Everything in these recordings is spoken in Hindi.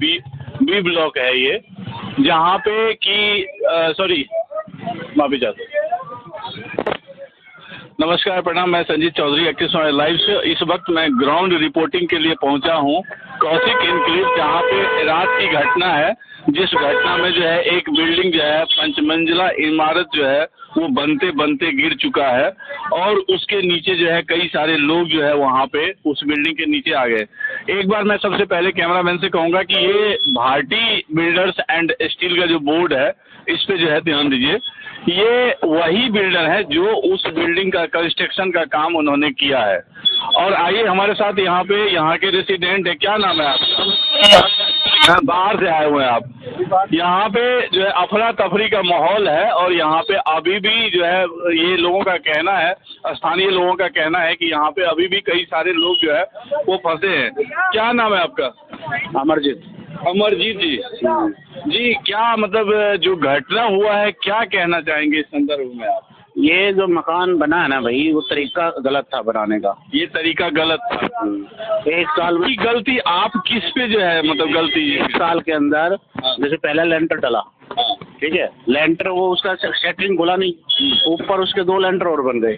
बी बी ब्लॉक है ये, जहाँ पे कि सॉरी माफी चाहता हूँ। नमस्कार, प्रणाम। मैं संजीत चौधरी, एक्टिव लाइव से इस वक्त मैं ग्राउंड रिपोर्टिंग के लिए पहुंचा हूं कौशिक इनक्लेव, जहां पे रात की घटना है, जिस घटना में जो है एक बिल्डिंग जो है पंचमंजिला इमारत जो है वो बनते बनते गिर चुका है और उसके नीचे जो है कई सारे लोग जो है वहां पे उस बिल्डिंग के नीचे आ गए। एक बार मैं सबसे पहले कैमरामैन से कहूंगा कि ये भारती बिल्डर्स एंड स्टील का जो बोर्ड है इस पे जो है ध्यान दीजिए। ये वही बिल्डर है जो उस बिल्डिंग का कंस्ट्रक्शन का काम उन्होंने किया है। और आइए हमारे साथ यहाँ पे यहाँ के रेसिडेंट है, क्या नाम है आपका? बाहर से आए हुए हैं आप। यहाँ पे जो है अफरा तफरी का माहौल है और यहाँ पे अभी भी जो है ये लोगों का कहना है, स्थानीय लोगों का कहना है कि यहाँ पे अभी भी कई सारे लोग जो है वो फंसे हैं। क्या नाम है आपका? अमरजीत। अमरजीत जी, जी क्या मतलब जो घटना हुआ है क्या कहना चाहेंगे इस संदर्भ में आप? ये जो मकान बना है ना भाई, वो तरीका गलत था बनाने का। ये तरीका गलत था। एक साल की गलती आप किस पे जो है मतलब गलती? एक साल के अंदर जैसे पहले लेंटर डला, ठीक है, लेंटर वो उसका सेटरिंग खुला नहीं, ऊपर उसके 2 लेंटर और बन गए।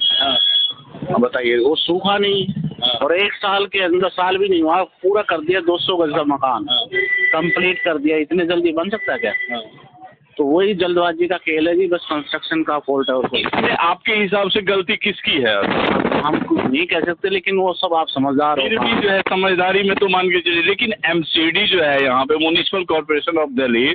बताइए, वो सूखा नहीं और एक साल के अंदर, साल भी नहीं हुआ, पूरा कर दिया 200 गज का मकान कंप्लीट कर दिया। इतने जल्दी बन सकता है क्या? तो वही जल्दबाजी का खेल है जी, बस कंस्ट्रक्शन का फॉल्ट है। और इसमें आपके हिसाब से गलती किसकी है? हम कुछ नहीं कह सकते, लेकिन वो सब आप समझदार हो। फिर भी जो है समझदारी में तो मान के चलिए, लेकिन एमसीडी जो है यहाँ पे म्युनिसिपल कॉर्पोरेशन ऑफ दिल्ली,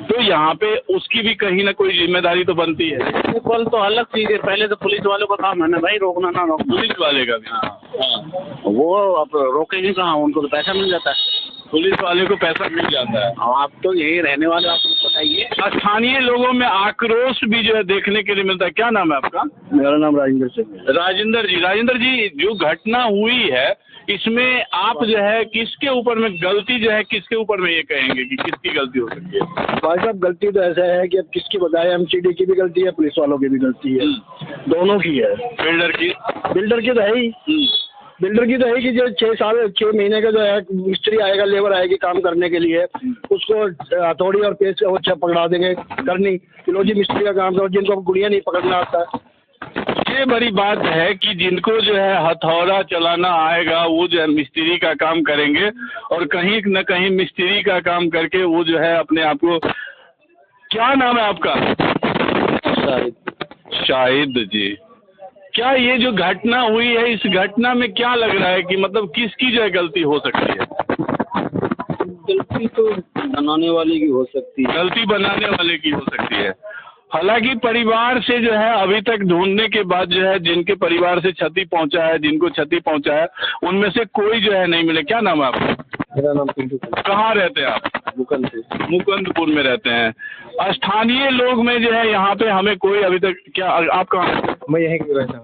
तो यहाँ पे उसकी भी कहीं ना कोई जिम्मेदारी तो बनती है। म्युनिसिपल तो अलग चीज है, पहले तो पुलिस वालों का काम है ना भाई, रोकना ना रोकना। पुलिस वाले का भी वो अब रोकेंगे कहाँ? उनको तो पैसा मिल जाता है, पुलिस वाले को पैसा मिल जाता है। आप तो यही रहने वाले, आपको बताइए। स्थानीय लोगों में आक्रोश भी जो है देखने के लिए मिलता है। क्या नाम है आपका? मेरा नाम राजेंद्र सिंह। राजेंद्र जी जो घटना हुई है इसमें आप जो है किसके ऊपर में गलती जो है, किसके ऊपर में ये कहेंगे कि किसकी गलती हो सकती है? भाई साहब, गलती तो ऐसा है कि अब किसकी बताए, एमसीडी की भी गलती है, पुलिस वालों की भी गलती है, दोनों की है। बिल्डर की तो है ही, बिल्डर की तो है कि जो 6 महीने का जो है मिस्त्री आएगा, लेबर आएगी काम करने के लिए, उसको हथौड़ी और पेच से पकड़ा देंगे करनी कि लो जी मिस्त्री का काम करो, जिनको गुड़िया नहीं पकड़ना आता। ये बड़ी बात है कि जिनको जो है हथौड़ा चलाना आएगा वो जो है मिस्त्री का काम करेंगे और कहीं न कहीं मिस्त्री का काम करके वो जो है अपने आप को। क्या नाम है आपका? शाहिद जी। क्या ये जो घटना हुई है, इस घटना में क्या लग रहा है कि मतलब किसकी जो है गलती हो सकती है? गलती तो बनाने वाले की हो सकती है। गलती बनाने वाले की हो सकती है। हालांकि परिवार से जो है अभी तक ढूंढने के बाद जो है जिनके परिवार से क्षति पहुंचा है, जिनको क्षति पहुंचा है, उनमें से कोई जो है नहीं मिले। क्या नाम है आपका? मेरा नाम पिंटू। कहाँ रहते हैं आप? मुकुंदपुर में रहते हैं। स्थानीय लोग में जो है यहाँ पे हमें कोई अभी तक, क्या आप कहाँ? मैं यहीं की रहता हूँ।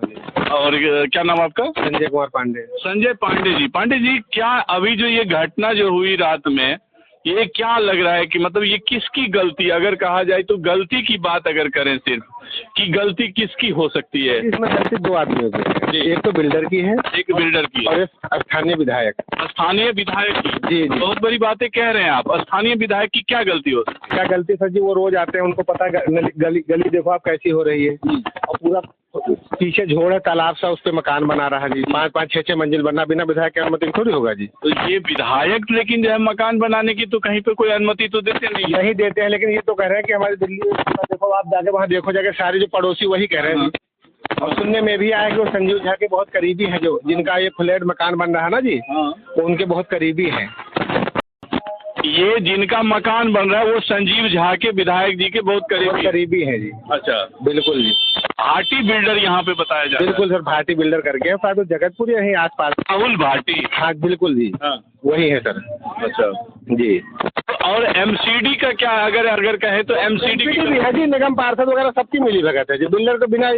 और क्या नाम आपका? संजय कुमार पांडे। संजय पांडे जी, क्या अभी जो ये घटना जो हुई रात में, ये क्या लग रहा है कि मतलब ये किसकी गलती, अगर कहा जाए तो गलती की बात अगर करें सिर्फ कि गलती किसकी हो सकती है? इसमें गलती 2 आदमियों की, एक तो बिल्डर की है, एक बिल्डर की और एक स्थानीय विधायक। स्थानीय विधायक की? जी। बहुत बड़ी बातें कह रहे हैं आप। स्थानीय विधायक की क्या गलती हो सकती है? क्या गलती सर जी, वो रोज आते हैं, उनको पता है गली देखो आप कैसी हो रही है, और पूरा पीछे झोड़ है, तालाब सा, उस पे मकान बना रहा है जी, 5-5, 6-6 मंजिल बनना बिना विधायक की अनुमति थोड़ी होगा जी। तो ये विधायक लेकिन जो है मकान बनाने की तो कहीं पे कोई अनुमति तो देते नहीं देते हैं, लेकिन ये तो कह रहे हैं कि हमारी दिल्ली देखो, आप जाके वहाँ देखो जाके, सारे जो पड़ोसी वही कह रहे हैं जी। और सुनने में भी आया कि वो संजीव झा के बहुत करीबी हैं, जो जिनका ये फ्लैट मकान बन रहा है ना जी, वो उनके बहुत करीबी हैं। ये जिनका मकान बन रहा है वो संजीव झा के, विधायक जी के बहुत करीबी हैं जी। अच्छा, बिल्कुल जी। भाटी बिल्डर यहाँ पे बताया जाता है। बिल्कुल सर, भाटी बिल्डर करके है, तो जगतपुर यहीं आस पास। राहुल भाटी? हाँ बिल्कुल जी, वही है सर। अच्छा जी। और एमसीडी का क्या, अगर कहे तो एमसीडी भी है जी, निगम पार्षद वगैरह सबकी मिली भगत है जी। बिल्डर तो बिना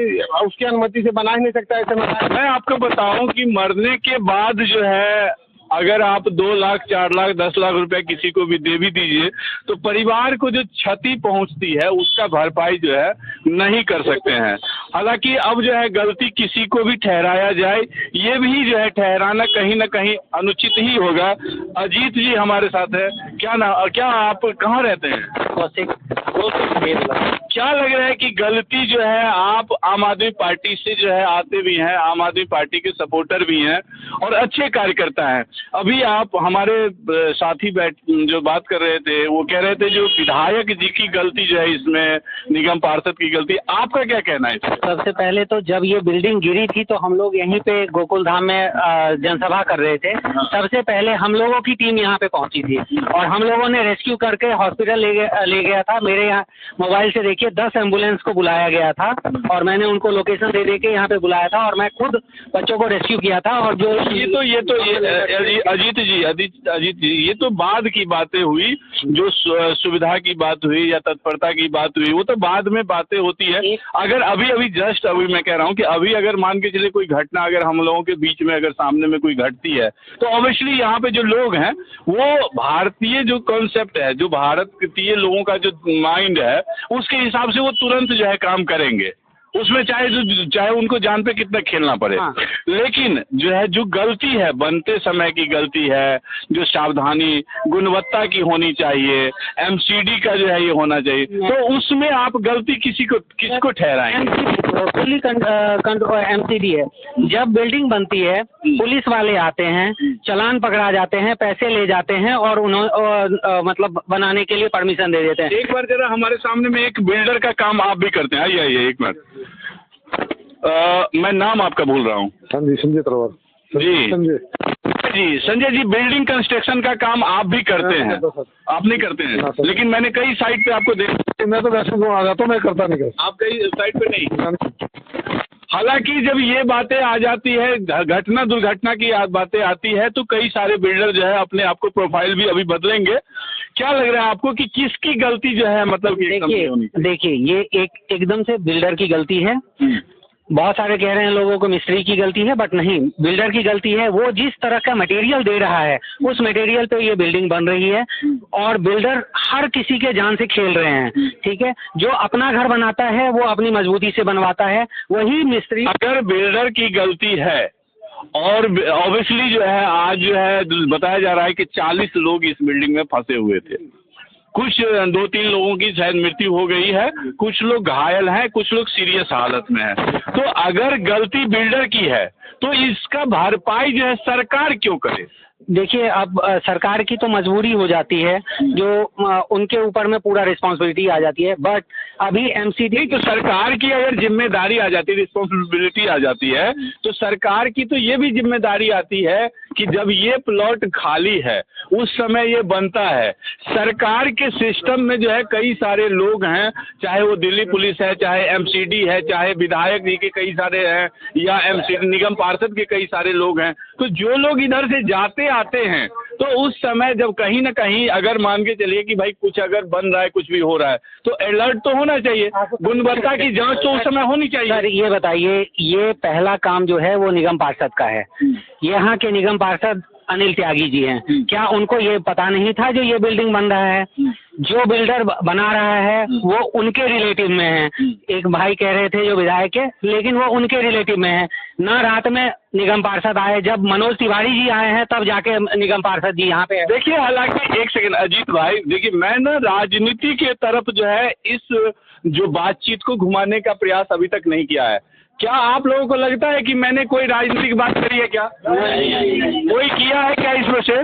उसकी अनुमति से बना ही नहीं सकता ऐसे मकान। मैं आपको बताऊं कि मरने के बाद जो है अगर आप 2 लाख, 4 लाख, 10 लाख रुपए किसी को भी दे भी दीजिए तो परिवार को जो क्षति पहुंचती है उसका भरपाई जो है नहीं कर सकते हैं। हालांकि अब जो है गलती किसी को भी ठहराया जाए, ये भी जो है ठहराना कहीं ना कहीं अनुचित ही होगा। अजीत जी हमारे साथ है। क्या आप कहाँ रहते हैं? क्या लग रहा है कि गलती जो है, आप आम आदमी पार्टी से जो है आते भी हैं, आम आदमी पार्टी के सपोर्टर भी हैं और अच्छे कार्यकर्ता हैं। अभी आप हमारे साथी जो बात कर रहे थे वो कह रहे थे जो विधायक जी की गलती जो है इसमें, निगम पार्षद की गलती, आपका क्या कहना है? सबसे पहले तो जब ये बिल्डिंग गिरी थी तो हम लोग यहीं पे गोकुल धाम में जनसभा कर रहे थे। सबसे पहले हम लोगों की टीम यहाँ पे पहुंची थी और हम लोगों ने रेस्क्यू करके हॉस्पिटल ले गया था। मेरे यहाँ मोबाइल से देखिए 10 एम्बुलेंस को बुलाया गया था और मैंने उनको लोकेशन दे के यहाँ पे बुलाया था और मैं खुद बच्चों को रेस्क्यू किया था। और जो अजीत जी ये तो बाद की बातें हुई, जो सुविधा की बात हुई या तत्परता की बात हुई वो तो बाद में बातें होती है। अगर अभी मैं कह रहा हूँ कि अभी अगर मान के चले कोई घटना अगर हम लोगों के बीच में अगर सामने में कोई घटती है तो ऑब्वियसली यहाँ पे जो लोग हैं वो भारतीय जो कॉन्सेप्ट है, जो भारतीय लोगों का जो माइंड है उसके हिसाब से वो तुरंत जो है काम करेंगे, उसमें चाहे उनको जान पे कितना खेलना पड़े। हाँ। लेकिन जो है जो गलती है बनते समय की गलती है, जो सावधानी गुणवत्ता की होनी चाहिए, एमसीडी का जो है ये होना चाहिए, तो उसमें आप गलती किसको ठहराएंगे? फुल्ली कंट्रोल एमसीडी है। जब बिल्डिंग बनती है पुलिस वाले आते हैं, चालान पकड़ा जाते हैं, पैसे ले जाते हैं और मतलब बनाने के लिए परमिशन दे देते हैं। एक बार जरा हमारे सामने में एक बिल्डर का काम आप भी करते हैं, आइए एक मिनट। मैं नाम आपका भूल रहा हूँ। हाँ जी, संजय तरवार जी संजय जी, बिल्डिंग कंस्ट्रक्शन का काम आप भी करते हैं? आप नहीं करते हैं, लेकिन मैंने कई साइट पे आपको देखा। मैं तो वैसे आ जाता हूँ, मैं करता नहीं। आप कई साइट पे नहीं। हालांकि जब ये बातें आ जाती है, घटना दुर्घटना की बातें आती है तो कई सारे बिल्डर जो है अपने आप को प्रोफाइल भी अभी बदलेंगे। क्या लग रहा है आपको कि किसकी गलती जो है, मतलब देखिए ये एकदम से बिल्डर की गलती है। बहुत सारे कह रहे हैं लोगों को मिस्त्री की गलती है, बट नहीं, बिल्डर की गलती है। वो जिस तरह का मटेरियल दे रहा है उस मटेरियल पे ये बिल्डिंग बन रही है और बिल्डर हर किसी के जान से खेल रहे हैं। ठीक है, जो अपना घर बनाता है वो अपनी मजबूती से बनवाता है, वही मिस्त्री। अगर बिल्डर की गलती है और ऑब्वियसली जो है आज जो है बताया जा रहा है कि 40 लोग इस बिल्डिंग में फंसे हुए थे, कुछ 2-3 लोगों की शायद मृत्यु हो गई है, कुछ लोग घायल हैं, कुछ लोग सीरियस हालत में हैं। तो अगर गलती बिल्डर की है तो इसका भरपाई जो है सरकार क्यों करे? देखिए अब सरकार की तो मजबूरी हो जाती है, जो उनके ऊपर में पूरा रिस्पॉन्सिबिलिटी आ जाती है। बट अभी एमसीडी तो सरकार की अगर जिम्मेदारी आ जाती है, रिस्पॉन्सिबिलिटी आ जाती है, तो सरकार की तो ये भी जिम्मेदारी आती है कि जब ये प्लॉट खाली है उस समय ये बनता है। सरकार के सिस्टम में जो है कई सारे लोग हैं, चाहे वो दिल्ली पुलिस है, चाहे एमसीडी है, चाहे विधायक जी के कई सारे हैं या एमसीडी निगम पार्षद के कई सारे लोग हैं। तो जो लोग इधर से जाते आते हैं तो उस समय जब कहीं ना कहीं अगर मान के चलिए कि भाई कुछ अगर बन रहा है, कुछ भी हो रहा है, तो अलर्ट तो होना चाहिए, गुणवत्ता की जांच तो उस समय होनी चाहिए। सर ये बताइए, ये पहला काम जो है वो निगम पार्षद का है। यहाँ के निगम पार्षद अनिल त्यागी जी हैं, क्या उनको ये पता नहीं था जो ये बिल्डिंग बन रहा है? जो बिल्डर बना रहा है वो उनके रिलेटिव में है। एक भाई कह रहे थे जो विधायक है, लेकिन वो उनके रिलेटिव में है ना। रात में निगम पार्षद आए, जब मनोज तिवारी जी आए हैं तब जाके निगम पार्षद जी यहाँ पे। देखिए हालांकि एक सेकंड अजीत भाई, देखिए मैं ना राजनीति के तरफ जो है इस जो बातचीत को घुमाने का प्रयास अभी तक नहीं किया है। क्या आप लोगों को लगता है कि मैंने कोई राजनीतिक बात करी है क्या? कोई किया है क्या इसमें से?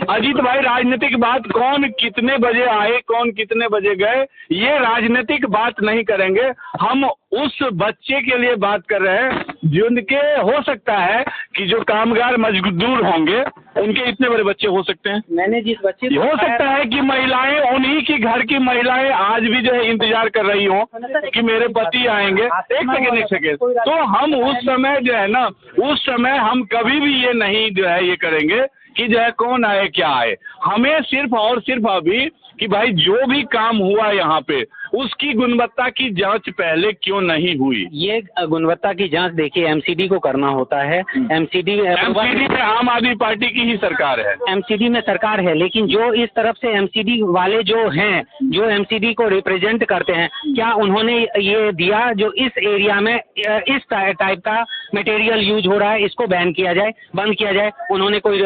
अजीत भाई, राजनीतिक बात कौन कितने बजे आए, कौन कितने बजे गए, ये राजनीतिक बात नहीं करेंगे। हम उस बच्चे के लिए बात कर रहे हैं जिनके हो सकता है कि जो कामगार मजदूर होंगे उनके इतने बड़े बच्चे हो सकते हैं। मैंने जिस बच्चे हो सकता है कि महिलाएं, उन्हीं की घर की महिलाएं आज भी जो है इंतजार कर रही हो कि मेरे पति आएंगे। एक सेकेंड। तो हम उस समय जो है ना, उस समय हम कभी भी ये नहीं जो है ये करेंगे कि जो है कौन आए क्या आए। हमें सिर्फ और सिर्फ अभी कि भाई जो भी काम हुआ यहाँ पे उसकी गुणवत्ता की जांच पहले क्यों नहीं हुई? ये गुणवत्ता की जांच देखिए एमसीडी को करना होता है। एमसीडी में आम आदमी पार्टी की ही सरकार है। एमसीडी में सरकार है, लेकिन जो इस तरफ से एमसीडी वाले जो हैं, जो एमसीडी को रिप्रेजेंट करते हैं, क्या उन्होंने ये दिया जो इस एरिया में इस टाइप का मटेरियल यूज हो रहा है, इसको बैन किया जाए, बंद किया जाए? उन्होंने कोई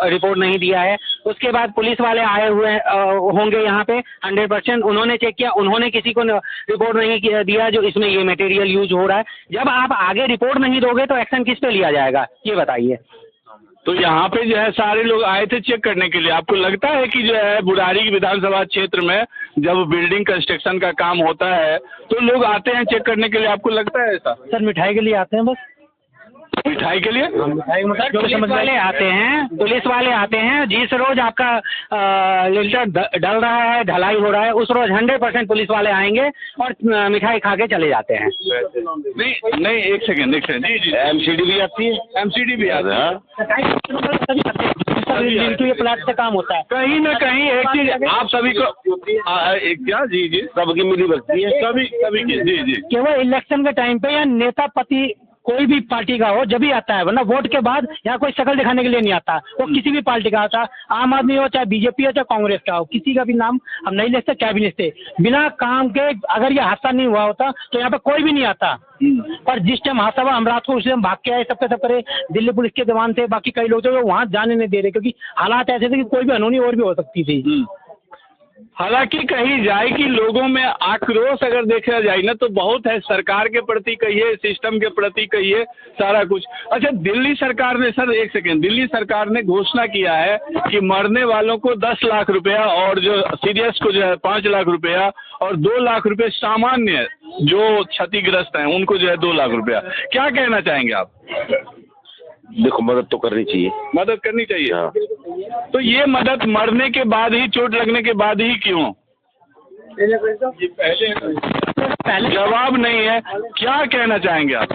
रिपोर्ट नहीं दिया है। उसके बाद पुलिस वाले आए हुए होंगे यहाँ पे 100%, उन्होंने चेक किया, उन्होंने किसी को रिपोर्ट नहीं दिया जो इसमें ये मटेरियल यूज हो रहा है। जब आप आगे रिपोर्ट नहीं दोगे तो एक्शन किस पे लिया जाएगा, ये बताइए। तो यहाँ पे जो है सारे लोग आए थे चेक करने के लिए। आपको लगता है कि जो है बुराड़ी विधानसभा क्षेत्र में जब बिल्डिंग कंस्ट्रक्शन का काम होता है तो लोग आते हैं चेक करने के लिए? आपको लगता है ऐसा? सर मिठाई के लिए आते हैं, बस मिठाई के लिए? पुलिस वाले आते हैं, पुलिस वाले आते हैं। जिस रोज आपका लिंटर डल रहा है, ढलाई हो रहा है, उस रोज 100% पुलिस वाले आएंगे और मिठाई खा के चले जाते हैं। नहीं एक सेकंड जी जी, एमसीडी भी आती है, एमसीडी भी आता है। जिनकी ये प्लाट से काम होता है। कहीं ना कहीं एक चीज आप सभी को एक क्या जी जी सबकी मिली बस्ती है, सभी की जी जी केवल इलेक्शन के टाइम पे या नेता पति कोई भी पार्टी का हो जब भी आता है, वरना वोट के बाद यहाँ कोई शक्ल दिखाने के लिए नहीं आता। वो किसी भी पार्टी का आता, आम आदमी हो, चाहे बीजेपी हो, चाहे कांग्रेस का हो, किसी का भी नाम हम नहीं लिखते, क्या भी लिखते। बिना काम के अगर ये हादसा नहीं हुआ होता तो यहाँ पे कोई भी नहीं आता। पर जिस टाइम हादसा हुआ हम रात को उस टाइम भाग के आए, सबके सब करे। दिल्ली पुलिस के जवान थे, बाकी कई लोग थे जो वहाँ जाने नहीं दे रहे, क्योंकि हालात ऐसे थे कि कोई भी अनहोनी और भी हो सकती थी। हालांकि कही जाए कि लोगों में आक्रोश अगर देखा जाए ना तो बहुत है, सरकार के प्रति कहिए, सिस्टम के प्रति कहिए, सारा कुछ। अच्छा, दिल्ली सरकार ने, सर एक सेकेंड, दिल्ली सरकार ने घोषणा किया है कि मरने वालों को 10 लाख रुपया और जो सीरियस को जो है 5 लाख रुपया और 2 लाख रुपए सामान्य जो क्षतिग्रस्त हैं उनको जो है 2 लाख रुपया। क्या कहना चाहेंगे आप? देखो मदद तो करनी चाहिए, मदद करनी चाहिए। हाँ। तो ये मदद मरने के बाद ही, चोट लगने के बाद ही क्यों? पहले जवाब नहीं है, क्या कहना चाहेंगे आप?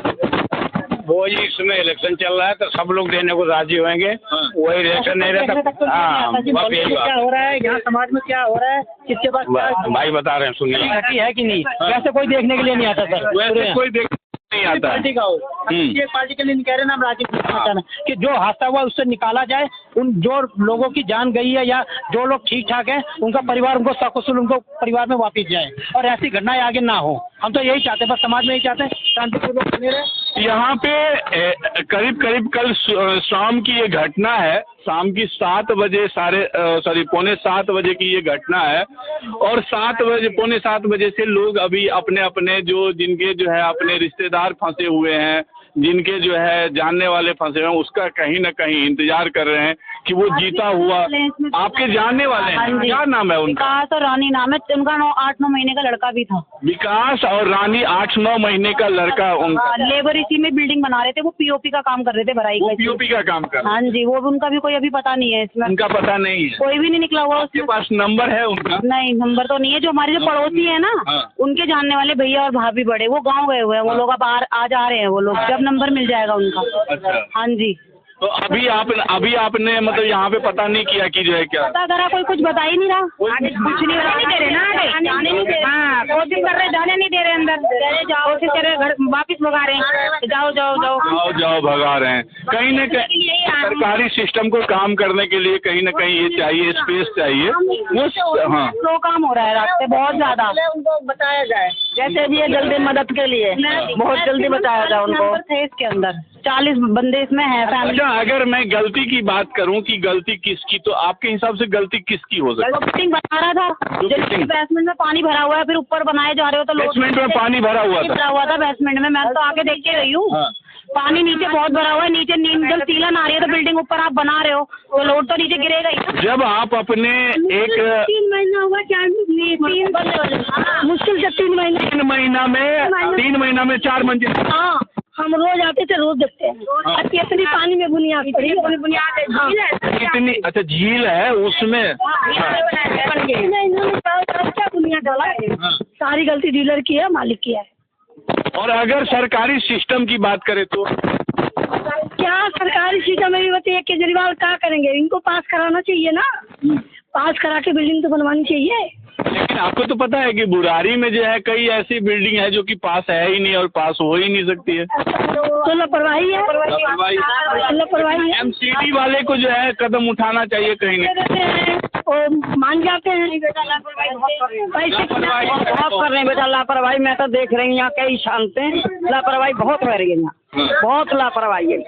वो जी इसमें इलेक्शन चल रहा है तो सब लोग देने को राजी होंगे। वही इलेक्शन नहीं रहता। हाँ, क्या हो रहा है यहाँ समाज में, क्या हो रहा है, किसके पास भाई बता रहे हैं, सुनिए है कि नहीं, वैसे कोई देखने के लिए नहीं आता सर। वैसे कोई देख नहीं आता पार्टी का हो, एक पार्टी के लिए नहीं कह रहे ना, हम राजनीति कि जो हादसा हुआ उससे निकाला जाए। उन जो लोगों की जान गई है या जो लोग ठीक ठाक हैं उनका परिवार, उनको सकुशल उनको परिवार में वापस जाए और ऐसी घटनाएं आगे ना हो। हम तो यही चाहते हैं, बस समाज में यही चाहते हैं शांतिपूर्वक बने रहे। यहाँ पे करीब करीब कल शाम की ये घटना है, शाम की 7 बजे पौने 7 बजे की ये घटना है और 7 बजे पौने 7 बजे से लोग अभी अपने अपने जिनके जो है अपने रिश्तेदार फंसे हुए हैं, जिनके जो है जानने वाले फंसे हुए हैं, उसका कहीं ना कहीं इंतजार कर रहे हैं कि वो जीता हुआ। आपके जानने वाले हैं, क्या नाम है उनका? विकास और रानी नाम है उनका। 8-9 महीने का लड़का भी था। विकास और रानी 8-9 महीने का लड़का उनका। लेबर इसी में बिल्डिंग बना रहे थे, वो पीओपी का काम कर रहे थे, भराई का। पीओपी का काम कर? हाँ जी, वो उनका भी कोई अभी पता नहीं है इसमें। उनका पता नहीं है, कोई भी नहीं निकला हुआ। उसके पास नंबर है उनका? नहीं, नंबर तो नहीं है। जो हमारे जो पड़ोसी है ना, उनके जानने वाले भैया और भाभी बड़े, वो गाँव गए हुए हैं। वो लोग अब आज आ रहे हैं वो लोग, जब नंबर मिल जाएगा उनका। अच्छा। हाँ जी। तो अभी आपने मतलब यहाँ पे पता नहीं किया कि जो है क्या पता करा, कोई कुछ बता ही नहीं रहा। कुछ नहीं दे रहे ना, जाने नहीं दे रहे। हाँ, कोशिश कर रहे, जाने नहीं दे रहे अंदर। कोशिश कर रहे, घर वापिस भगा रहे हैं, जाओ जाओ जाओ जाओ जाओ भगा रहे हैं। कहीं न कहीं सरकारी सिस्टम को काम करने के लिए कहीं ना कहीं ये चाहिए, स्पेस चाहिए। वो हाँ, स्लो काम हो रहा है रास्ते बहुत ज्यादा। उनको बताया जाए जैसे भी है, जल्दी मदद के लिए बहुत जल्दी बताया जाए उनको। थे इसके अंदर 40 बंदे इसमें है फैमिली। अच्छा, अगर मैं गलती की बात करूं कि गलती किसकी, तो आपके हिसाब से गलती किसकी हो सकती है? बिल्डिंग बना रहा था, बेसमेंट में पानी भरा हुआ है, फिर ऊपर बनाए जा रहे हो तो बेसमेंट में पानी भरा हुआ था बेसमेंट में। मैं तो आके देख के रही हूँ। पानी नीचे बहुत भरा हुआ है, नीचे जब सीलन आ रही है तो बिल्डिंग ऊपर आप बना रहे हो तो लोड तो नीचे गिरेगा ही। जब आप अपने एक 3 महीना हुआ, 4 मुश्किल से 3 महीने। 3 महीना में 4 मंजिल। हाँ, हम रोज आते थे, रोज देखते हैं। इतनी पानी में बुनियाद कितनी? अच्छा, झील है उसमें। क्या बुनियाद डाला है? सारी गलती डीलर की है, मालिक की है। और अगर सरकारी सिस्टम की बात करें तो क्या सरकारी सिस्टम में भी बताइए, केजरीवाल क्या करेंगे? इनको पास कराना चाहिए ना, पास करा के बिल्डिंग तो बनवानी चाहिए। लेकिन आपको तो पता है कि बुरारी में जो है कई ऐसी बिल्डिंग है जो कि पास है ही नहीं और पास हो ही नहीं सकती है। तो लापरवाही है, लापरवाही है। एमसीडी वाले को जो है कदम उठाना चाहिए कहीं ना और मान जाते हैं पैसे बहुत कर रहे हैं बेटा लापरवाही। मैं तो देख रही हूँ यहाँ कई शांत हैं, लापरवाही बहुत हो रही है यहाँ, बहुत लापरवाही है।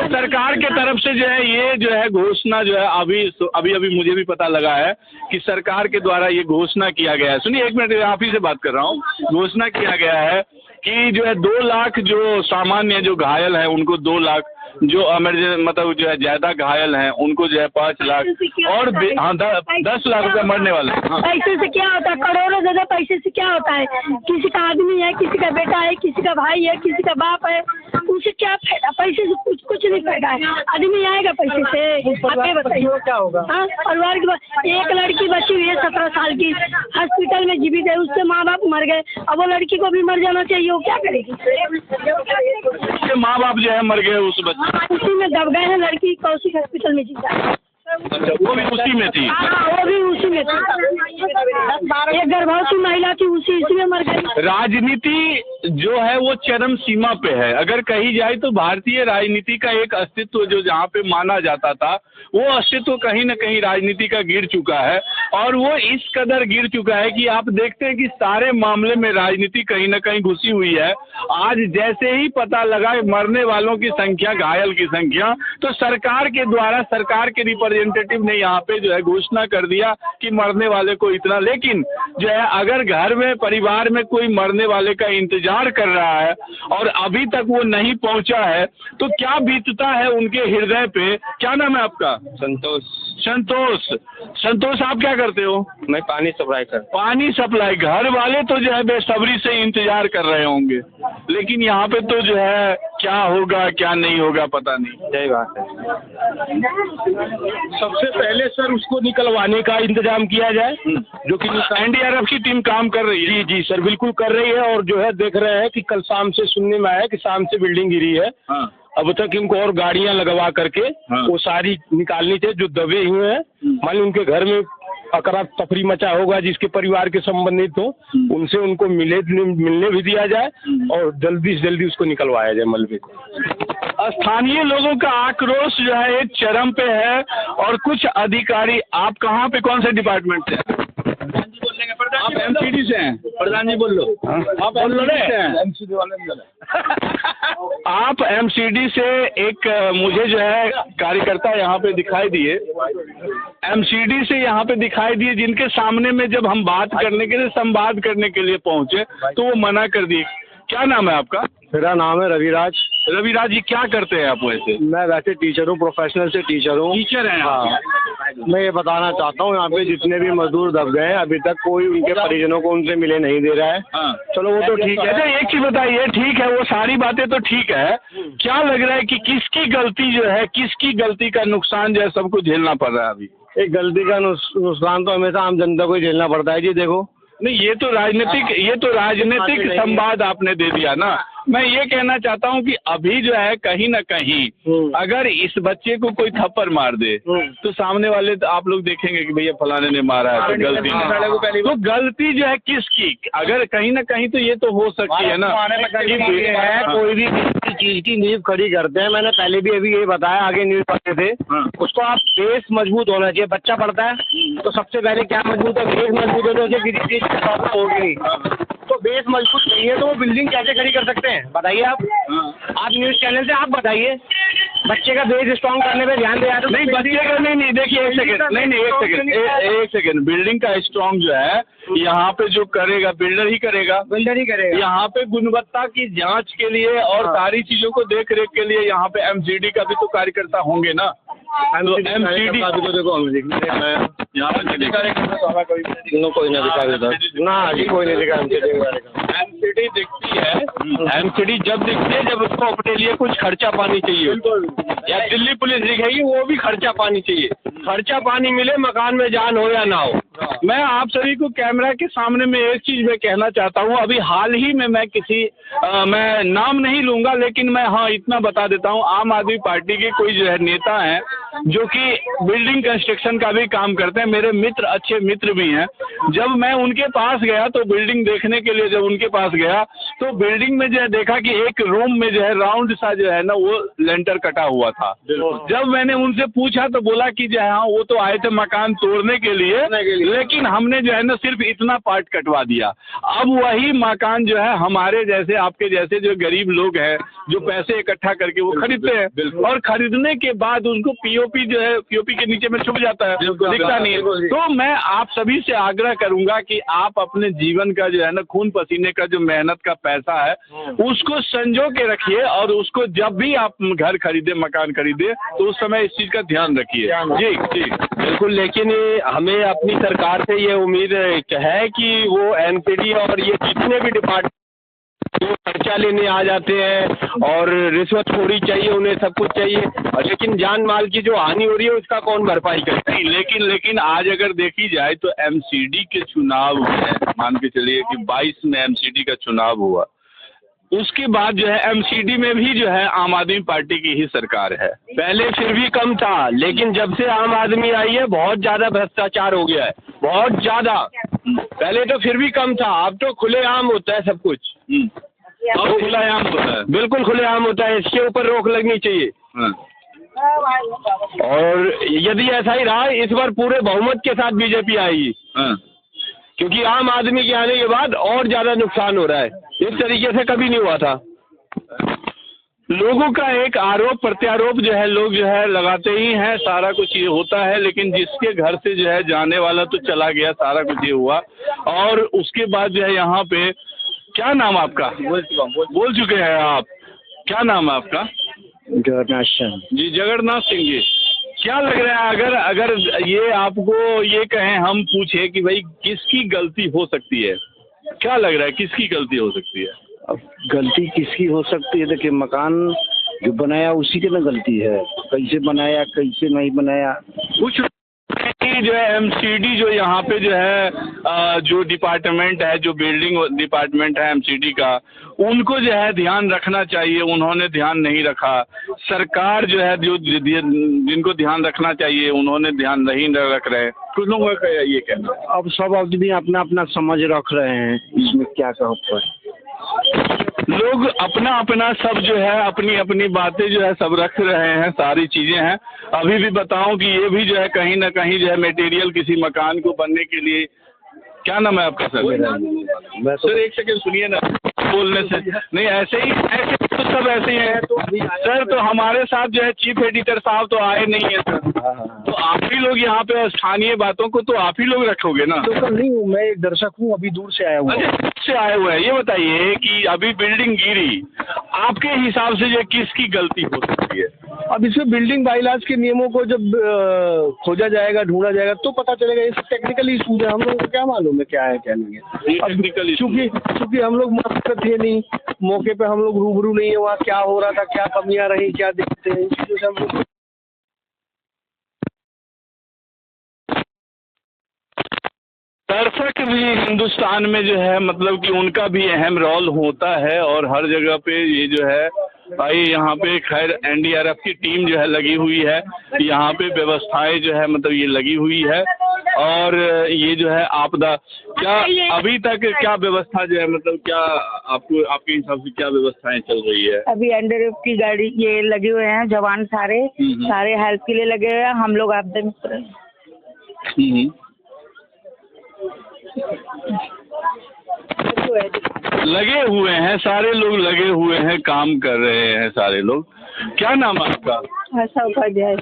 सरकार के तरफ से जो है ये जो है घोषणा जो है अभी मुझे भी पता लगा है कि सरकार के द्वारा ये घोषणा किया गया है। सुनिए एक मिनट, आप ही से बात कर रहा हूँ। घोषणा किया गया है कि जो है 2 लाख जो सामान्य जो घायल है उनको 2 लाख, जो मतलब जो है ज्यादा घायल हैं उनको जो है 5 लाख और 10 लाख रुपए मरने वाले। पैसे से क्या होता है, करोड़ों जगह पैसे से क्या होता है। किसी का आदमी है, किसी का बेटा है, किसी का भाई है, किसी का बाप है, उनसे क्या फायदा। पैसे से कुछ नहीं फायदा है। आदमी आएगा पैसे से, आप बताइए क्या होगा। हाँ, परिवार की एक लड़की बची हुई है 17 साल की, हॉस्पिटल में जीवित है, उसके माँ बाप मर गए। अब वो लड़की को भी मर जाना चाहिए, वो क्या करेगी। उसके माँ बाप जो है मर गए, उस बच्चे उसी में दब गए हैं। लड़की कौशिक हॉस्पिटल में जीता है। अच्छा, वो भी उसी में थी। वो भी उसी में थी। एक गर्भवती महिला थी, उसी में मर गई। राजनीति जो है वो चरम सीमा पे है। अगर कही जाए तो भारतीय राजनीति का एक अस्तित्व जो जहाँ पे माना जाता था वो अस्तित्व कहीं न कहीं राजनीति का गिर चुका है, और वो इस कदर गिर चुका है कि आप देखते हैं कि सारे मामले में राजनीति कहीं न कहीं घुसी हुई है। आज जैसे ही पता लगा मरने वालों की संख्या, घायल की संख्या, तो सरकार के द्वारा सरकार के रिप्रेजेंटेटिव ने यहाँ पे जो है घोषणा कर दिया कि मरने वाले को इतना। लेकिन जो है अगर घर में परिवार में कोई मरने वाले का इंतजार कर रहा है और अभी तक वो नहीं पहुंचा है तो क्या बीतता है उनके हृदय पे। क्या नाम है आपका? संतोष। संतोष, संतोष आप क्या करते हो? मैं पानी सप्लाई कर। पानी सप्लाई। घर वाले तो जो है बेसब्री से इंतजार कर रहे होंगे, लेकिन यहाँ पे तो जो है क्या होगा क्या नहीं होगा पता नहीं। सही बात है। सबसे पहले सर उसको निकलवाने का इंतजाम किया जाए, जो कि एनडीआरएफ की टीम काम कर रही है। जी सर, बिल्कुल कर रही है। और जो है देख रहे हैं कि कल शाम से सुनने में आया कि शाम से बिल्डिंग गिरी है। हाँ। अब तक इनको और गाड़ियां लगवा करके वो सारी निकालनी चाहिए जो दबे हुए हैं। मान ली उनके घर में अकरा तफरी मचा होगा जिसके परिवार के संबंधित हो, उनसे उनको मिलने भी दिया जाए और जल्दी से जल्दी उसको निकलवाया जाए मलबे को। स्थानीय लोगों का आक्रोश जो है एक चरम पे है, और कुछ अधिकारी, आप कहाँ पे कौन से डिपार्टमेंट से? आप एमसीडी से हैं? प्रधान जी बोल लो। आप एमसीडी से हैं? एमसीडी वाले आप एमसीडी से एक मुझे जो है कार्यकर्ता यहाँ पे दिखाई दिए, एमसीडी से यहाँ पे दिखाई दिए, जिनके सामने में जब हम बात करने के लिए संवाद करने के लिए पहुंचे तो वो मना कर दिए। क्या नाम है आपका? मेरा नाम है रविराज। रविराज जी, क्या करते हैं आप? वैसे मैं वैसे टीचर हूँ, प्रोफेशनल से टीचर हूँ। टीचर हैं? हाँ। मैं ये बताना चाहता हूँ यहाँ पे जितने भी मजदूर दब गए हैं अभी तक कोई उनके परिजनों को उनसे मिले नहीं दे रहा है। हाँ। चलो वो तो ठीक है। अच्छा एक चीज बताइए, ठीक है वो सारी बातें तो ठीक है, क्या लग रहा है कि किसकी गलती जो है, किसकी गलती का नुकसान जो है सबको झेलना पड़ रहा है अभी? एक गलती का नुकसान तो हमेशा आम जनता को ही झेलना पड़ता है जी। देखो नहीं, ये तो राजनीतिक संवाद आपने दे दिया ना। मैं ये कहना चाहता हूँ कि अभी जो है कहीं ना कहीं अगर इस बच्चे को कोई थप्पड़ मार दे तो सामने वाले तो आप लोग देखेंगे कि भैया फलाने ने मारा है, तो गलती है। तो गलती जो है किसकी? अगर कहीं ना कहीं तो ये तो हो सकती है ना कि कोई भी किसी चीज की नींव खड़ी करते हैं। मैंने पहले भी अभी ये बताया, आगे नींव पढ़ते थे, उसको आप बेस मजबूत होना चाहिए। बच्चा पढ़ता है तो सबसे पहले क्या मजबूत है? बेस मजबूत है तो उसे किसी चीज की प्रॉब्लम होगी। तो बेस मजबूत नहीं है तो वो बिल्डिंग कैसे खड़ी कर सकते हैं बताइए आप। आप न्यूज चैनल से आप बताइए, बच्चे का बेस स्ट्रॉन्ग करने पे ध्यान दिया तो नहीं, बच्चे का नहीं देखिए एक सेकंड बिल्डिंग का स्ट्रॉन्ग जो है यहाँ पे जो करेगा बिल्डर ही करेगा। यहाँ पे गुणवत्ता की जांच के लिए और सारी चीजों को देख रेख के लिए यहाँ पे एमसीडी का भी तो कार्यकर्ता होंगे ना। एमसीडी तो देखो यहाँ पे कोई ना दिखा देता ना जी, कोई नहीं दिखा। एमसीडी दिखती है, एमसीडी जब दिखती है जब उसको अपने लिए कुछ खर्चा पानी चाहिए, या दिल्ली पुलिस दिखेगी वो भी खर्चा पानी चाहिए। खर्चा पानी मिले, मकान में जान हो या ना हो। मैं आप सभी को कैमरा के सामने में एक चीज मैं कहना चाहता हूँ। अभी हाल ही में मैं मैं नाम नहीं लूंगा, लेकिन मैं हाँ इतना बता देता हूँ, आम आदमी पार्टी के कोई जो है नेता हैं जो कि बिल्डिंग कंस्ट्रक्शन का भी काम करते हैं, मेरे मित्र, अच्छे मित्र भी हैं। जब मैं उनके पास गया तो बिल्डिंग देखने के लिए जब उनके पास गया तो बिल्डिंग में जो है देखा कि एक रूम में जो है राउंड सा जो है ना वो लेंटर कटा हुआ था। जब मैंने उनसे पूछा तो बोला कि जो है हाँ वो तो आए थे मकान तोड़ने के लिए, लेकिन हमने जो है ना सिर्फ इतना पार्ट कटवा दिया। अब वही मकान जो है हमारे जैसे, आपके जैसे जो गरीब लोग हैं जो पैसे इकट्ठा करके वो खरीदते हैं, और खरीदने के बाद उनको पीओपी जो है पीओपी के नीचे में छुप जाता है, दिखता नहीं है। तो मैं आप सभी से आग्रह करूंगा कि आप अपने जीवन का जो है ना खून पसीने का जो मेहनत का पैसा है उसको संजो के रखिए, और उसको जब भी आप घर खरीदे, मकान खरीदे, तो उस समय इस चीज का ध्यान रखिए। जी जी बिल्कुल, लेकिन हमें अपनी सरकार से ये उम्मीद है कि वो एनसीडी और ये जितने भी डिपार्टमेंट जो खर्चा लेने आ जाते हैं और रिश्वतखोरी चाहिए, उन्हें सब कुछ चाहिए, और लेकिन जान माल की जो हानि हो रही है उसका कौन भरपाई करे। लेकिन आज अगर देखी जाए तो एमसीडी के चुनाव में मान के चलिए कि 22 में एमसीडी का चुनाव हुआ, उसके बाद जो है एमसीडी में भी जो है आम आदमी पार्टी की ही सरकार है। पहले फिर भी कम था, लेकिन जब से आम आदमी आई है बहुत ज्यादा भ्रष्टाचार हो गया है, बहुत ज्यादा। पहले तो फिर भी कम था, अब तो खुलेआम होता है सब कुछ। अब खुलेआम होता है, बिल्कुल खुलेआम होता है, इसके ऊपर रोक लगनी चाहिए। और यदि ऐसा ही रहा, इस बार पूरे बहुमत के साथ बीजेपी आएगी, क्योंकि आम आदमी के आने के बाद और ज्यादा नुकसान हो रहा है, इस तरीके से कभी नहीं हुआ था। लोगों का एक आरोप प्रत्यारोप जो है लोग जो है लगाते ही हैं, सारा कुछ ये होता है, लेकिन जिसके घर से जो है जाने वाला तो चला गया, सारा कुछ ये हुआ। और उसके बाद जो है यहाँ पे, क्या नाम आपका? बोल चुके हैं आप, क्या नाम है आपका? जगन्नाथ सिंह जी, जगन्नाथ सिंह जी। क्या लग रहा है अगर ये आपको ये कहें, हम पूछे कि भाई किसकी गलती हो सकती है, क्या लग रहा है किसकी गलती हो सकती है? अब गलती किसकी हो सकती है? देखिए, मकान जो बनाया उसी की ना गलती है, कैसे बनाया कैसे नहीं बनाया। कुछ जो है एमसीडी जो यहाँ पे जो है जो डिपार्टमेंट है, जो बिल्डिंग डिपार्टमेंट है एमसीडी का, उनको जो है ध्यान रखना चाहिए, उन्होंने ध्यान नहीं रखा। सरकार जो है जो जिनको ध्यान रखना चाहिए उन्होंने ध्यान नहीं रख रहे। कुछ लोगों का ये कहना है। अब सब आदमी अपना अपना समझ रख रहे हैं, इसमें क्या कहो। लोग अपना अपना सब जो है अपनी अपनी बातें जो है सब रख रहे हैं, सारी चीजें हैं। अभी भी बताऊं कि ये भी जो है कहीं ना कहीं जो है मटेरियल किसी मकान को बनने के लिए। क्या नाम है आपका सर? सर एक सेकंड सुनिए ना, बोलने से नहीं, ऐसे तो सब ऐसे ही है। सर तो हमारे साथ जो है चीफ एडिटर साहब तो आए नहीं है सर, तो आप ही लोग यहाँ पे स्थानीय बातों को तो आप ही लोग रखोगे ना? तो सर नहीं हूँ, मैं एक दर्शक हूँ, अभी दूर से आया हूँ। से आए हुए हैं। ये बताइए कि अभी बिल्डिंग गिरी, आपके हिसाब से जो किसकी गलती हो सकती है? अब इसमें बिल्डिंग बाइलाज के नियमों को जब खोजा जाएगा, ढूंढा जाएगा तो पता चलेगा। इस टेक्निकल इशूज है, हम लोगों को क्या मालूम है क्या है क्या नहीं है। टेक्निकल चूंकि हम लोग मौके थे नहीं, मौके पे हम लोग रूबरू नहीं है, वहाँ क्या हो रहा था, क्या कमियां रही, क्या दिक्कतें हैं, इस चीजों से हम लोग। दर्शक भी हिंदुस्तान में जो है मतलब कि उनका भी अहम रोल होता है, और हर जगह पे ये जो है भाई यहाँ पे खैर एनडीआरएफ की टीम जो है लगी हुई है, यहाँ पे व्यवस्थाएं जो है मतलब ये लगी हुई है, और ये जो है आपदा क्या अभी तक क्या व्यवस्था जो है मतलब क्या आपको आपके हिसाब से क्या व्यवस्थाएं चल रही है? अभी एनडीआरएफ की गाड़ी ये लगे हुए हैं, जवान सारे हेल्प के लिए लगे हुए हैं, हम लोग आपदा मित्र लगे हुए हैं, सारे लोग लगे हुए हैं, काम कर रहे हैं सारे लोग। क्या नाम है आपका? आशा उपाध्याय।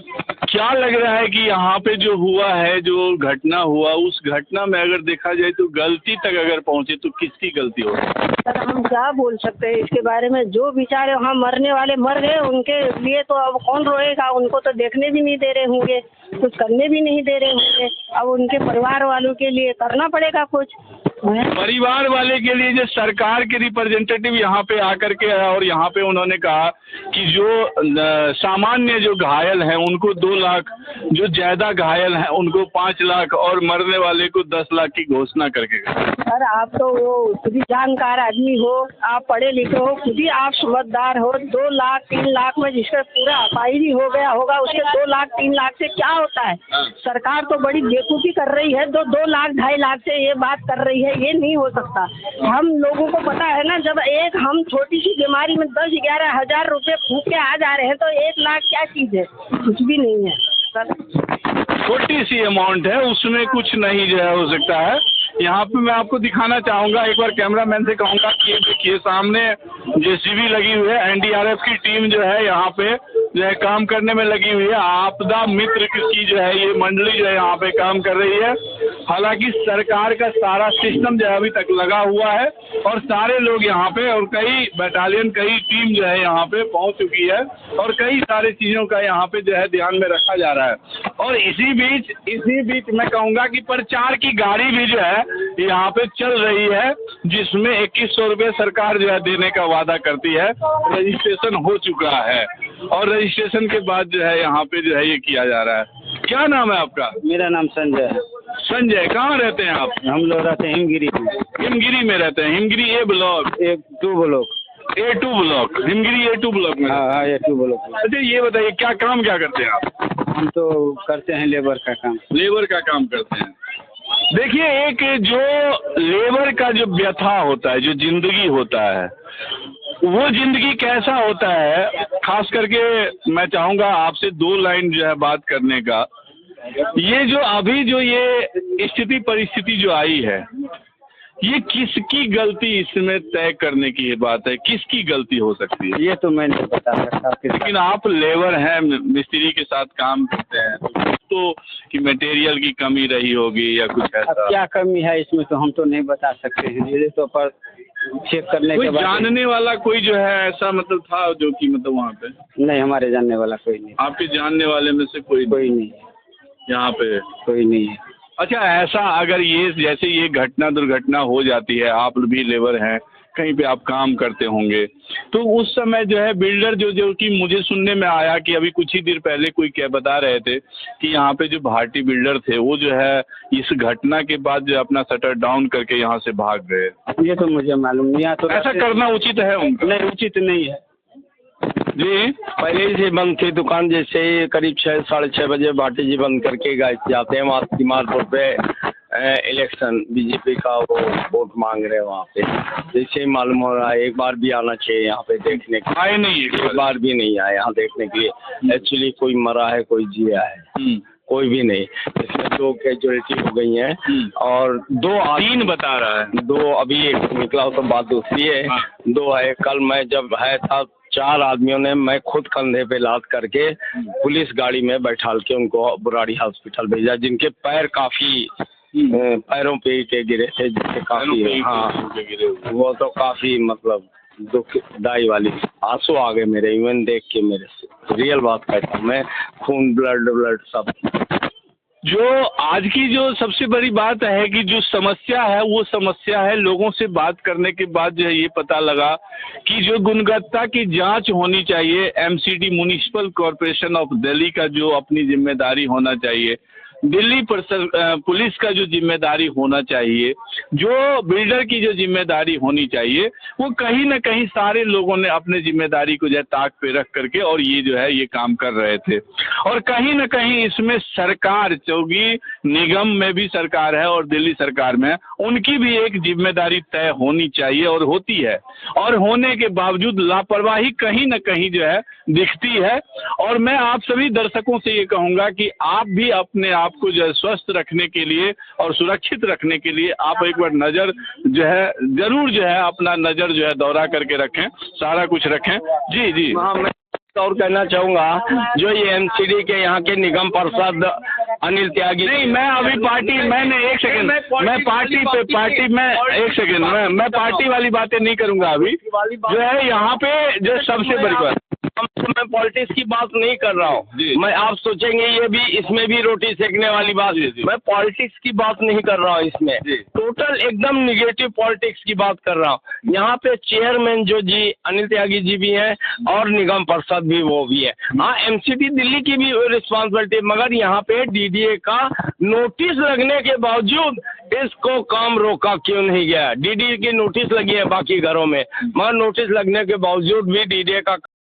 क्या लग रहा है कि यहाँ पे जो हुआ है, जो घटना हुआ, उस घटना में अगर देखा जाए तो गलती तक अगर पहुँचे तो किसकी गलती होगी? सर हम क्या बोल सकते हैं इसके बारे में? जो बेचारे वहाँ मरने वाले मर गए, उनके लिए तो अब कौन रोएगा? उनको तो देखने भी नहीं दे रहे होंगे, कुछ करने भी नहीं दे रहे होंगे। अब उनके परिवार वालों के लिए करना पड़ेगा कुछ। परिवार वाले के लिए जो सरकार के रिप्रेजेंटेटिव यहाँ पे आकर के और यहाँ पे उन्होंने कहा कि जो सामान्य जो घायल हैं उनको 2 लाख, जो ज्यादा घायल हैं उनको 5 लाख और मरने वाले को 10 लाख की घोषणा करके गए। सर आप तो वो खुद ही जानकार आदमी हो, आप पढ़े लिखे हो, खुद ही आप समझदार हो। 2 लाख 3 लाख में जिसका पूरा अपाहिज हो गया होगा उसके 2 लाख 3 लाख से क्या होता है? सरकार तो बड़ी बेवकूफ़ी कर रही है, 2 लाख 2.5 लाख से ये बात कर रही है, ये नहीं हो सकता। हम लोगों को पता है ना, जब हम छोटी सी बीमारी में 10-11 हज़ार रुपये फूंक के आ जा रहे हैं तो 1 लाख क्या चीज़ है? कुछ भी नहीं है सर, छोटी सी अमाउंट है, उसमें कुछ नहीं जो है हो सकता है। यहाँ पे मैं आपको दिखाना चाहूँगा, एक बार कैमरामैन से कहूँगा कि ये देखिए सामने जेसीबी लगी हुई है, एनडीआरएफ की टीम जो है यहाँ पे जो है काम करने में लगी हुई है। आपदा मित्र की जो है ये मंडली जो है यहाँ पे काम कर रही है। हालांकि सरकार का सारा सिस्टम जो है अभी तक लगा हुआ है और सारे लोग यहाँ पे और कई बटालियन कई टीम जो है यहाँ पे पहुँच चुकी है और कई सारी चीज़ों का यहाँ पे जो है ध्यान में रखा जा रहा है। और इसी बीच मैं कहूँगा कि प्रचार की गाड़ी भी जो है यहाँ पे चल रही है, जिसमें 2100 रुपये सरकार जो है देने का वादा करती है। रजिस्ट्रेशन हो चुका है और रजिस्ट्रेशन के बाद जो है यहाँ पे जो है ये किया जा रहा है। क्या नाम है आपका? मेरा नाम संजय है। संजय, कहाँ रहते हैं आप? हम लोग रहते हैं हिमगिरी में। हिमगिरी में रहते हैं। Himgiri A block, A2 block, A2 block, Himgiri A2 block में। हाँ A2 ब्लॉक। अच्छा ये बताइए क्या करते हैं आप? हम तो करते हैं लेबर का काम। लेबर का काम करते हैं। देखिए, एक जो लेबर का जो व्यथा होता है, जो जिंदगी होता है, वो जिंदगी कैसा होता है, खास करके मैं चाहूँगा आपसे 2 लाइन जो है बात करने का। ये जो अभी जो ये स्थिति परिस्थिति जो आई है, ये किसकी गलती इसमें तय करने की बात है? किसकी गलती हो सकती है? ये तो मैं नहीं बता सकता, लेकिन आप लेबर हैं, मिस्त्री के साथ काम करते हैं, तो कि मटेरियल की कमी रही होगी या कुछ अब ऐसा। क्या कमी है इसमें तो हम तो नहीं बता सकते हैं। ये तो पर चेक करने कोई के बाद जानने वाला कोई जो है ऐसा मतलब था जो कि मतलब वहाँ पे? नहीं, हमारे जानने वाला कोई नहीं। आपके जानने वाले में से कोई नहीं यहाँ पे? कोई नहीं है। अच्छा, ऐसा अगर ये जैसे ये घटना दुर्घटना हो जाती है, आप भी लेबर हैं, कहीं पे आप काम करते होंगे, तो उस समय जो है बिल्डर जो कि मुझे सुनने में आया कि अभी कुछ ही देर पहले कोई क्या बता रहे थे कि यहाँ पे जो भारतीय बिल्डर थे वो जो है इस घटना के बाद जो अपना शटर डाउन करके यहाँ से भाग गए। ये तो मुझे मालूम नहीं। तो ऐसा करना उचित है उनका? नहीं, उचित नहीं है जी। पहले से बंद थी दुकान, जैसे करीब 6-6:30 बजे भाटी जी बंद करके जाते हैं वहाँ तिमारपुर पे इलेक्शन बीजेपी का वो वोट मांग रहे हैं वहाँ पे। जैसे मालूम हो रहा है, एक बार भी आना चाहिए यहाँ पे देखने के। आए नहीं, एक बार भी नहीं आए यहाँ देखने के लिए। एक्चुअली कोई मरा है, कोई जिया है, कोई भी नहीं। इसमें 2 कैजुअलिटी हो गई हैं और 3 बता रहा है, 2 अभी एक निकला हो तो बात दूसरी है। 2 है। कल मैं जब है था 4 आदमियों ने मैं खुद कंधे पे लाद करके पुलिस गाड़ी में बैठाल के उनको बुराड़ी हॉस्पिटल भेजा, जिनके पैर काफी पैरों पे के गिरे थे, जिससे काफी हाँ वो तो काफी मतलब दुखदाई वाली आंसू आ गए मेरे, इवन देख के मेरे से। रियल बात कहता हूँ मैं, खून ब्लड सब। जो आज की जो सबसे बड़ी बात है कि जो समस्या है वो समस्या है लोगों से बात करने के बाद जो है ये पता लगा कि जो गुणवत्ता की जांच होनी चाहिए, MCD municipal corporation of Delhi का जो अपनी जिम्मेदारी होना चाहिए, दिल्ली पुलिस का जो जिम्मेदारी होना चाहिए, जो बिल्डर की जो जिम्मेदारी होनी चाहिए, वो कहीं ना कहीं सारे लोगों ने अपने जिम्मेदारी को जो है ताक पे रख करके और ये जो है ये काम कर रहे थे। और कहीं ना कहीं इसमें सरकार, चौकी निगम में भी सरकार है और दिल्ली सरकार में, उनकी भी एक जिम्मेदारी तय होनी चाहिए और होती है, और होने के बावजूद लापरवाही कहीं ना कहीं जो है दिखती है। और मैं आप सभी दर्शकों से ये कहूँगा कि आप भी अपने आपको जो है स्वस्थ रखने के लिए और सुरक्षित रखने के लिए आप एक बार नज़र जो है जरूर जो है अपना नज़र जो है दौरा करके रखें, सारा कुछ रखें। जी जी। हाँ, मैं और कहना चाहूँगा जो ये MCD के यहाँ के निगम पार्षद अनिल त्यागी। नहीं, मैं अभी पार्टी, मैंने एक सेकंड, मैं पार्टी में एक सेकंड, मैं पार्टी वाली बातें नहीं करूँगा अभी। जो है यहाँ पे जो सबसे बड़ी बात मैं पॉलिटिक्स की बात नहीं कर रहा जी। हूँ। मैं आप सोचेंगे ये भी इसमें भी रोटी सेकने वाली बात। जी, जी। मैं पॉलिटिक्स की बात नहीं कर रहा हूँ इसमें, जी। टोटल एकदम निगेटिव पॉलिटिक्स की बात कर रहा हूँ। यहाँ पे चेयरमैन जो जी अनिल त्यागी जी भी हैं और निगम पार्षद भी वो भी है। हाँ, एमसीडी दिल्ली की भी रिस्पॉन्सिबिलिटी, मगर यहाँ पे डीडीए का नोटिस लगने के बावजूद इसको काम रोका क्यों नहीं गया? डीडीए की नोटिस लगी है बाकी घरों में, मगर नोटिस लगने के बावजूद भी डीडीए का